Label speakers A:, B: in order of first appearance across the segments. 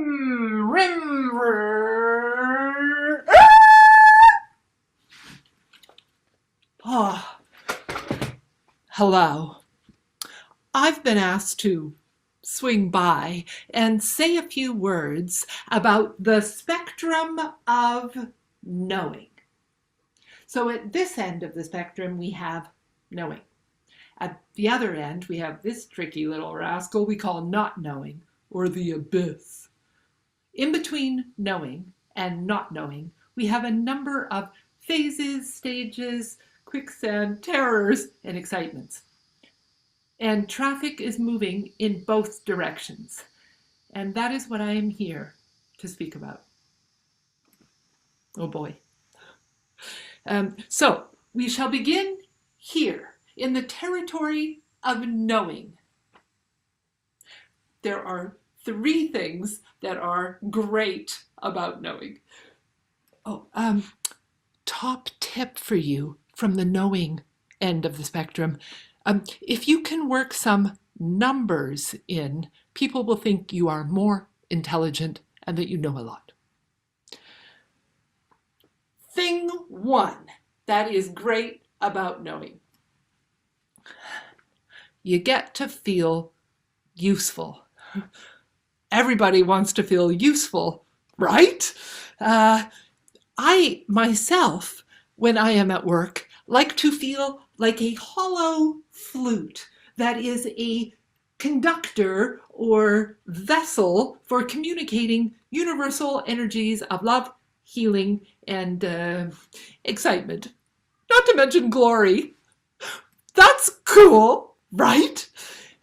A: rim, rim, hello. I've been asked to swing by and say a few words about the spectrum of knowing. So at this end of the spectrum, we have knowing. At the other end, we have this tricky little rascal we call not knowing, or the abyss. In between knowing and not knowing, we have a number of phases, stages, quicksand, terrors, and excitements. And traffic is moving in both directions. And that is what I am here to speak about. Oh boy. So we shall begin here in the territory of knowing. There are three things that are great about knowing. Top tip for you from the knowing end of the spectrum. If you can work some numbers in, people will think you are more intelligent and that you know a lot. Thing one that is great about knowing. You get to feel useful. Everybody wants to feel useful, right? I myself, when I am at work, like to feel like a hollow flute that is a conductor or vessel for communicating universal energies of love, healing, and excitement. Not to mention glory. That's cool, right?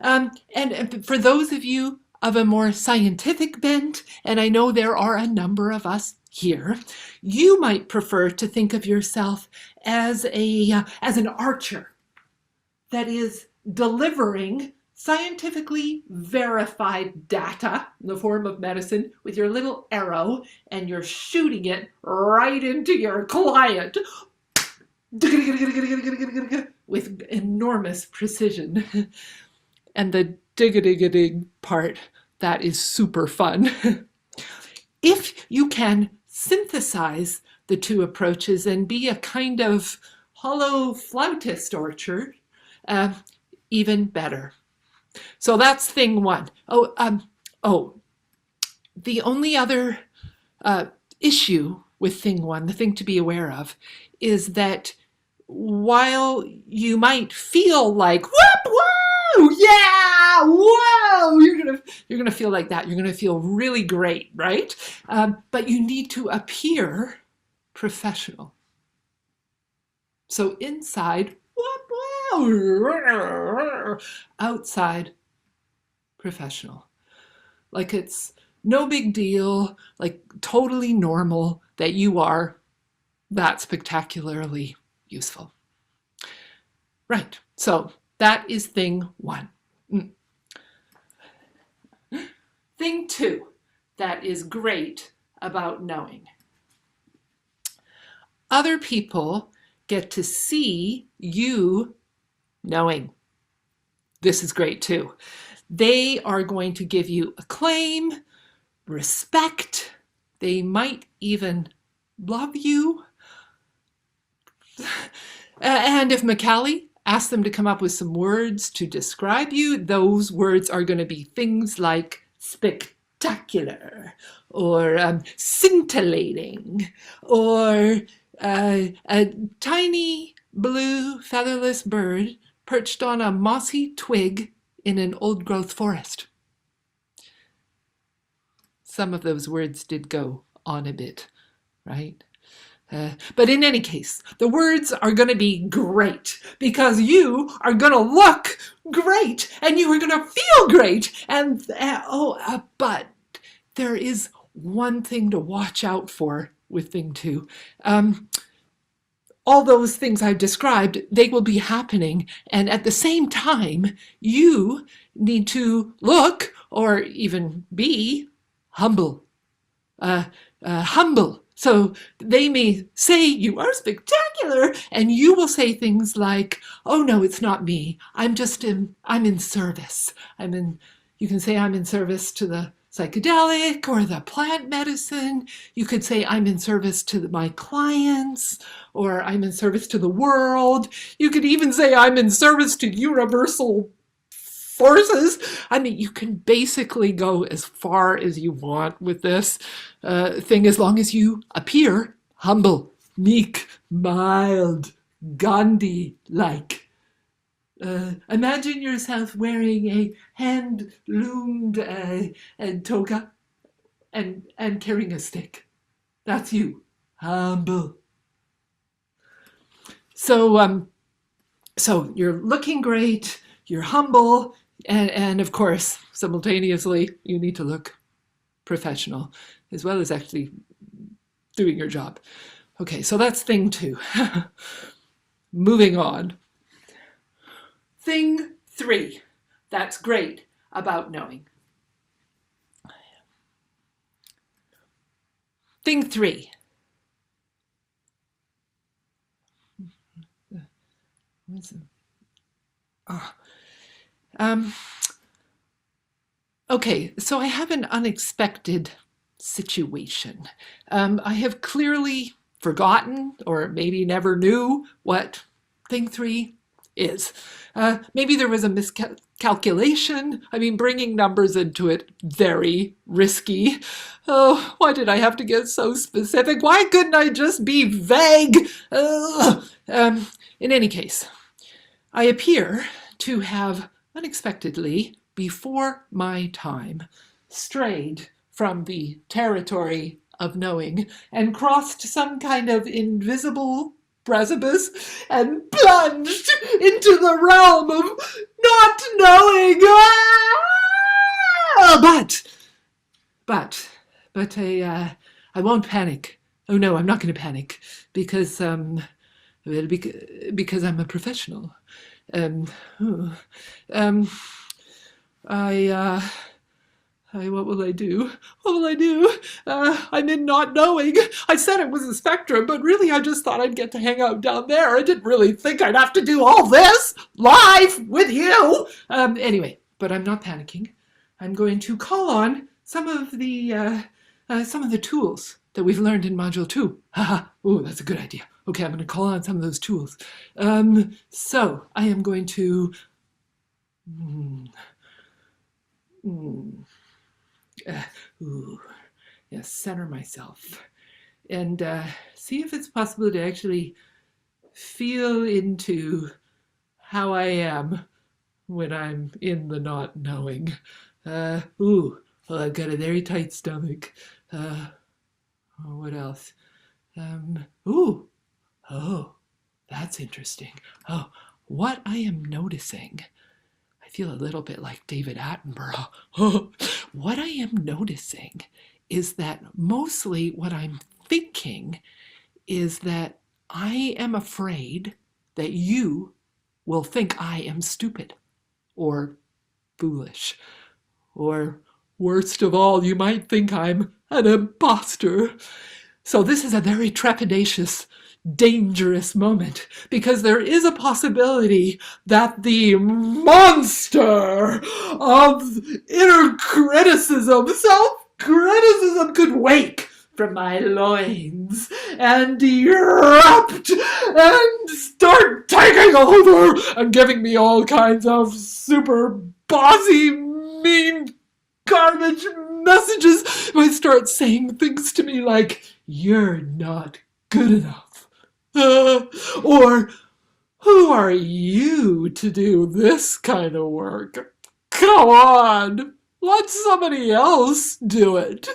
A: And for those of you of a more scientific bent, and I know there are a number of us here, you might prefer to think of yourself as an archer that is delivering scientifically verified data in the form of medicine with your little arrow, and you're shooting it right into your client with enormous precision. And the dig-a-dig-a-dig part, that is super fun. If you can synthesize the two approaches and be a kind of hollow flautist archer, even better. So that's thing one. The only other issue with thing one, the thing to be aware of, is that while you might feel like, whoop, whoa, yeah, whoa, you're gonna feel like that. You're gonna feel really great, right? But you need to appear professional. So inside, whoop, whoa, outside, professional. Like it's no big deal, like totally normal that you are that spectacularly useful. Right, so that is thing one. Thing two that is great about knowing. Other people get to see you knowing. This is great too. They are going to give you acclaim, respect. They might even love you. And if Macaulay asked them to come up with some words to describe you, those words are going to be things like spectacular, or scintillating, or a tiny blue featherless bird perched on a mossy twig in an old-growth forest. Some of those words did go on a bit, right? But in any case, the words are going to be great because you are going to look great and you are going to feel great. But there is one thing to watch out for with thing two. All those things I've described, they will be happening. And at the same time, you need to look or even be humble. Humble. So they may say you are spectacular, and you will say things like, oh no, it's not me. I'm in service. You can say I'm in service to the psychedelic or the plant medicine. You could say, I'm in service to my clients, or I'm in service to the world. You could even say, I'm in service to universal forces. I mean, you can basically go as far as you want with this thing, as long as you appear humble, meek, mild, Gandhi-like. Imagine yourself wearing a hand-loomed toga and carrying a stick. That's you, humble. So you're looking great, you're humble, and of course, simultaneously, you need to look professional, as well as actually doing your job. Okay, so that's thing 2. Moving on. Thing 3 that's great about knowing. Thing 3. Okay, so I have an unexpected situation. I have clearly forgotten, or maybe never knew, what thing 3 is. Maybe there was a miscalculation. I mean, bringing numbers into it, very risky. Oh, why did I have to get so specific? Why couldn't I just be vague? In any case, I appear to have unexpectedly, before my time, strayed from the territory of knowing and crossed some kind of invisible precipice and plunged into the realm of not knowing. But I won't panic. Oh no, I'm not going to panic because I'm a professional. What will I do? What will I do? I'm in not knowing. I said it was a spectrum, but really I just thought I'd get to hang out down there. I didn't really think I'd have to do all this live with you. Anyway, but I'm not panicking. I'm going to call on some of the tools that we've learned in Module 2. Ooh, that's a good idea. Okay, I'm going to call on some of those tools. So I am going to center myself and see if it's possible to actually feel into how I am when I'm in the not knowing. I've got a very tight stomach. What else? That's interesting. What I am noticing, I feel a little bit like David Attenborough. What I am noticing is that mostly what I'm thinking is that I am afraid that you will think I am stupid or foolish, or worst of all, you might think I'm an imposter. So this is a very trepidatious, dangerous moment, because there is a possibility that the monster of inner criticism, self-criticism, could wake from my loins and erupt and start taking over and giving me all kinds of super bossy, mean garbage messages. Might start saying things to me like, "You're not good enough," or "Who are you to do this kind of work? Come on, let somebody else do it."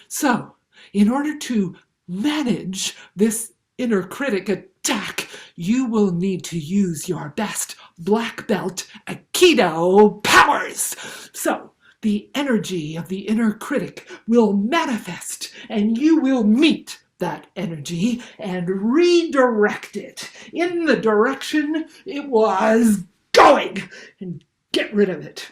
A: So in order to manage this inner critic attack, you will need to use your best black belt Aikido powers. So the energy of the inner critic will manifest, and you will meet that energy and redirect it in the direction it was going, and get rid of it.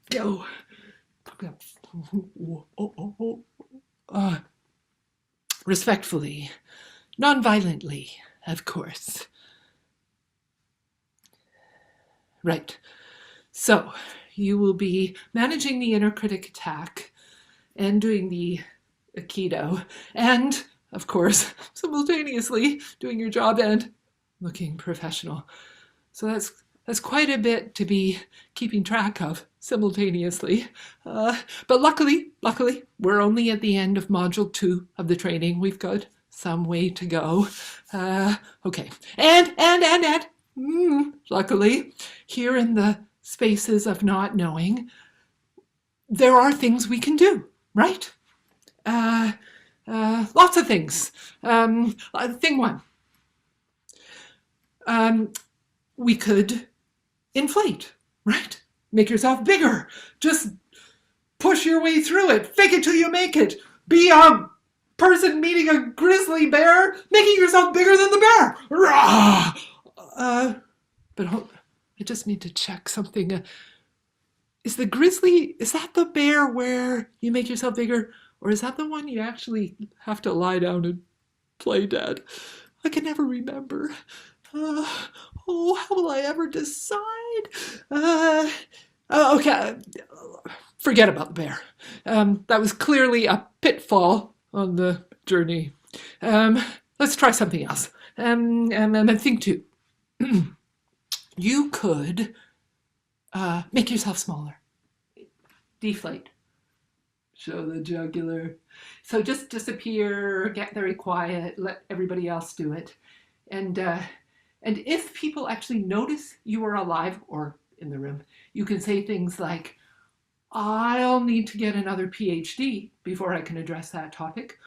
A: Go. Respectfully, non-violently, of course. Right. So you will be managing the inner critic attack and doing the Aikido, and of course, simultaneously doing your job and looking professional. So that's quite a bit to be keeping track of simultaneously. But luckily, we're only at the end of module 2 of the training. We've got some way to go. Okay, and luckily, here in the spaces of not knowing, there are things we can do, right? Lots of things. Thing 1. We could inflate, right? Make yourself bigger. Just push your way through it. Fake it till you make it. Be a person meeting a grizzly bear, making yourself bigger than the bear. But I just need to check something. Is that the bear where you make yourself bigger? Or is that the one you actually have to lie down and play dead? I can never remember. How will I ever decide? Okay, forget about the bear. That was clearly a pitfall on the journey. Let's try something else. Think 2. You could make yourself smaller. Deflate. Show the jugular. So just disappear, get very quiet, let everybody else do it. And if people actually notice you are alive or in the room, you can say things like, I'll need to get another PhD before I can address that topic.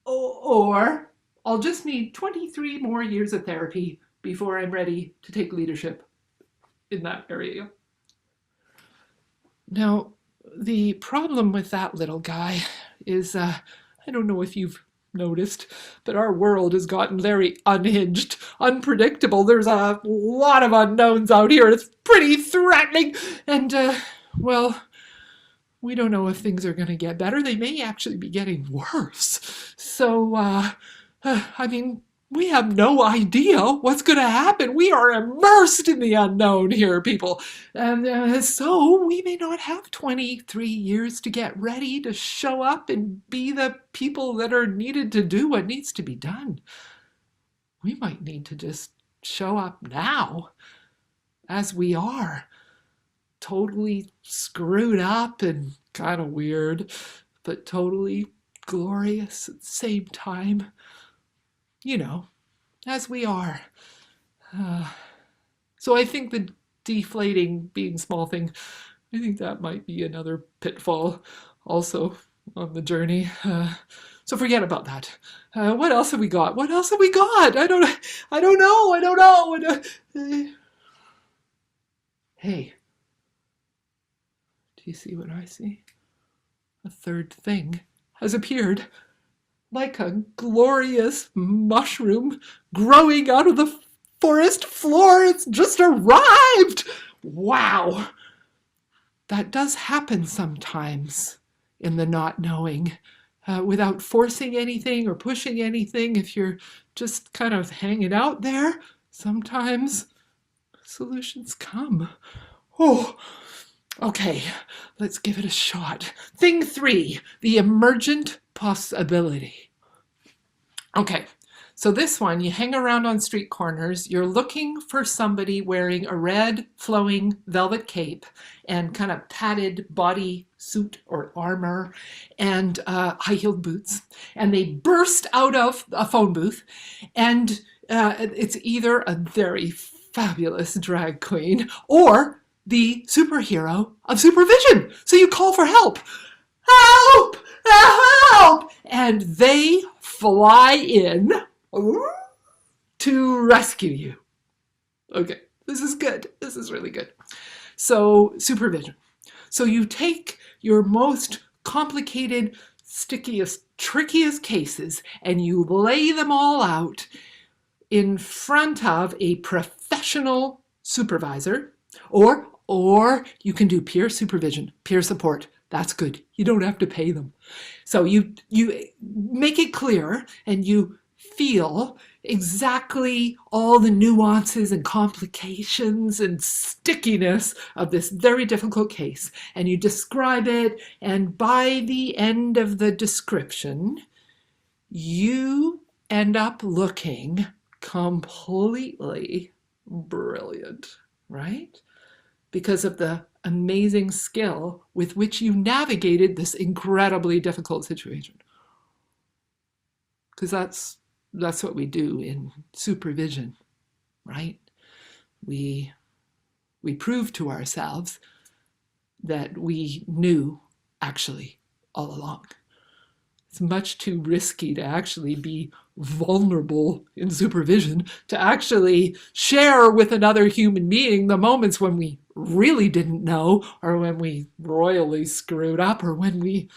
A: Or I'll just need 23 more years of therapy before I'm ready to take leadership in that area. Now, the problem with that little guy is, I don't know if you've noticed, but our world has gotten very unhinged, unpredictable. There's a lot of unknowns out here. It's pretty threatening. And, well, we don't know if things are going to get better. They may actually be getting worse. So, I mean, we have no idea what's going to happen. We are immersed in the unknown here, people. And so we may not have 23 years to get ready to show up and be the people that are needed to do what needs to be done. We might need to just show up now as we are. Totally screwed up and kind of weird, but totally glorious at the same time. You know, as we are. So I think the deflating, being small thing, I think that might be another pitfall also on the journey. So forget about that. What else have we got? I don't know. Hey, do you see what I see? A third thing has appeared. Like a glorious mushroom growing out of the forest floor. It's just arrived. Wow. That does happen sometimes in the not knowing, without forcing anything or pushing anything. If you're just kind of hanging out there, sometimes solutions come. Oh, okay, let's give it a shot. Thing 3, the emergent possibility. Okay, so this one, you hang around on street corners, you're looking for somebody wearing a red flowing velvet cape and kind of padded body suit or armor and high-heeled boots, and they burst out of a phone booth, and it's either a very fabulous drag queen or the superhero of supervision. So you call for help. Help! Help! And they fly in to rescue you. Okay, this is good. This is really good. So, supervision. So you take your most complicated, stickiest, trickiest cases and you lay them all out in front of a professional supervisor, or you can do peer supervision, peer support. That's good. You don't have to pay them. So you make it clear and you feel exactly all the nuances and complications and stickiness of this very difficult case, and you describe it, and by the end of the description, you end up looking completely brilliant, right? Because of the amazing skill with which you navigated this incredibly difficult situation. Because that's what we do in supervision, right? We prove to ourselves that we knew actually all along. It's much too risky to actually be vulnerable in supervision, to actually share with another human being the moments when we really didn't know, or when we royally screwed up, or when we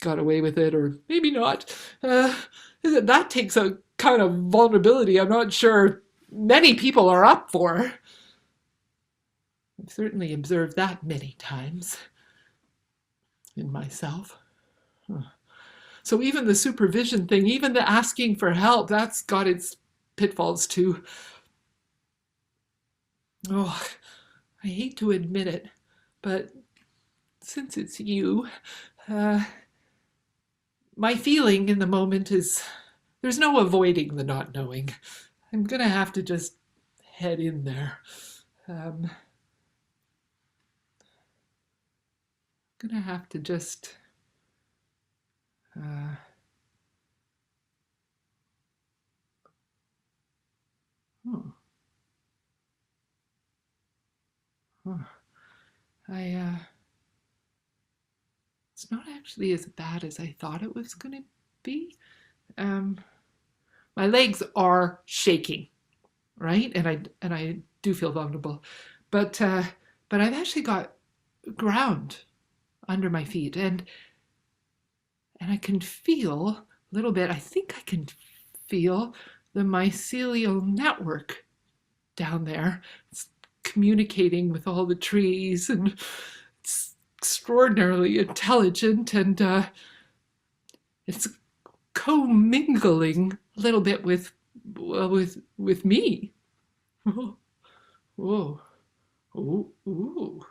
A: got away with it, or maybe not. That takes a kind of vulnerability I'm not sure many people are up for. I've certainly observed that many times in myself. So even the supervision thing, even the asking for help, that's got its pitfalls too. Oh, I hate to admit it, but since it's you, my feeling in the moment is there's no avoiding the not knowing. I'm going to have to just head in there. I'm going to have to just... It's not actually as bad as I thought it was going to be. My legs are shaking, right? And I do feel vulnerable, but I've actually got ground under my feet, and I can feel a little bit. I think I can feel the mycelial network down there. It's communicating with all the trees, and it's extraordinarily intelligent, and it's co-mingling a little bit with me. Whoa. Ooh, ooh.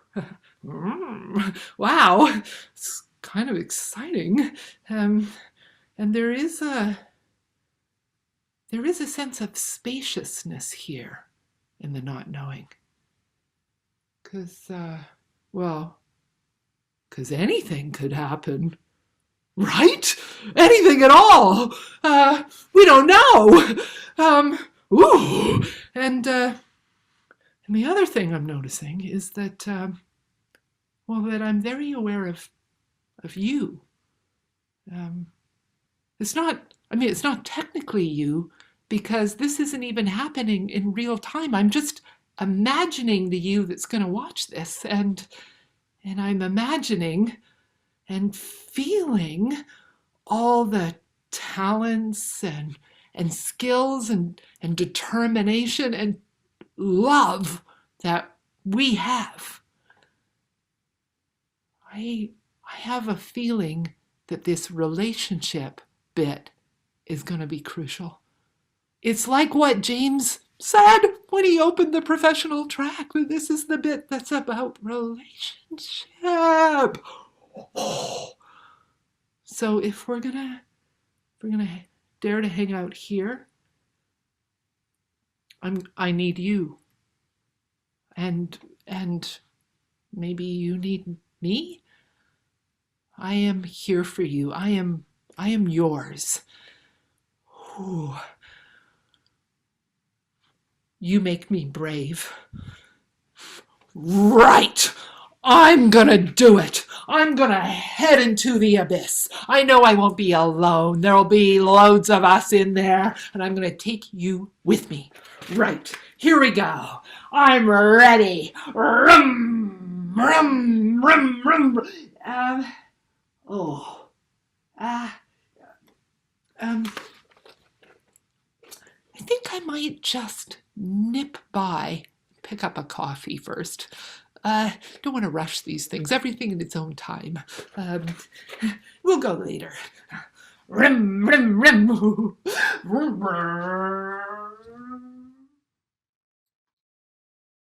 A: Wow, it's kind of exciting. And there is a sense of spaciousness here in the not knowing. Because anything could happen, right? Anything at all. We don't know. Ooh. And the other thing I'm noticing is that, that I'm very aware of you. It's not technically you, because this isn't even happening in real time. I'm just imagining the you that's going to watch this, and I'm imagining and feeling all the talents and skills and determination and love that we have. I have a feeling that this relationship bit is going to be crucial. It's like what James said when he opened the professional track, that this is the bit that's about relationship. Oh. So if we're gonna dare to hang out here, I need you, and maybe you need me. I am here for you. I am yours. Ooh. You make me brave. Right! I'm gonna do it. I'm gonna head into the abyss. I know I won't be alone. There'll be loads of us in there, and I'm gonna take you with me. Right, here we go. I'm ready. Rum, rum, rum, rum. I think I might just nip by, pick up a coffee first. Don't want to rush these things. Everything in its own time. We'll go later. Rim, rim, rim. Vroom, vroom.